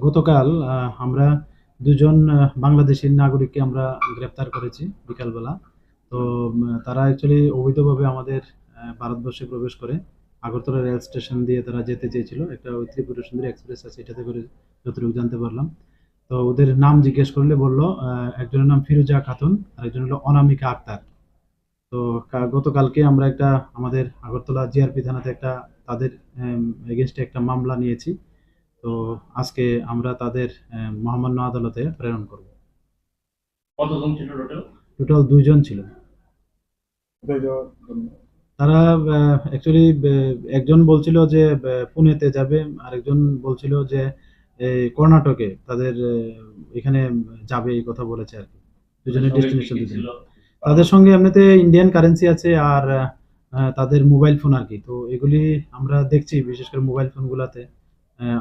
গতকাল আমরা ২ জন বাংলাদেশী নাগরিককে আমরা গ্রেপ্তার করেছি বিকালবেলা। তো তারা অ্যাকচুয়ালি অবৈধভাবে আমাদের ভারতবর্ষে প্রবেশ করে আগরতলা রেল স্টেশন দিয়ে তারা যেতে চেয়েছিল। একটা ওই ত্রিপুরা সুন্দরী এক্সপ্রেস আছে, এটাতে করে যতটুকু জানতে পারলাম। তো ওদের নাম জিজ্ঞেস করলে বলল একজনের নাম ফিরোজা খাতুন, আরেকজন হলো অনামিকা আক্তার। তো গতকালকে আমরা একটা আমাদের আগরতলা জিআরপি থানাতে একটা তাদের এগেইনস্টে একটা মামলা নিয়েছি। তো আজকে আমরা তাদের মহামান্য আদালতে প্রেরণ করব। কতজন ছিল টোটাল? টোটাল ২ জন ছিল। তারা অ্যাকচুয়ালি একজন বলছিল যে পুনেতে যাবে, আরেকজন বলছিল যে কর্ণাটকে তাদের এখানে যাবে এই কথা বলেছে আরকি। ওদের দুজনের সঙ্গে কি ডেস্টিনেশন কি দুজন। ছিল? তাদের সঙ্গে এমনিতে ইন্ডিয়ান কারেন্সি আছে আর তাদের মোবাইল ফোন আরকি। তো এগুলি আমরা দেখছি বিশেষ করে মোবাইল ফোনগুলাতে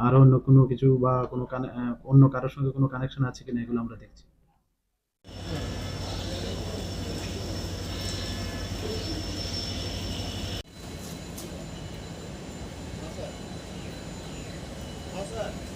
আরো অন্য কোনো কিছু বা কোনো অন্য কারো সঙ্গে কোনো কানেকশন আছে কিনা এগুলো আমরা দেখছি। हाँ सर।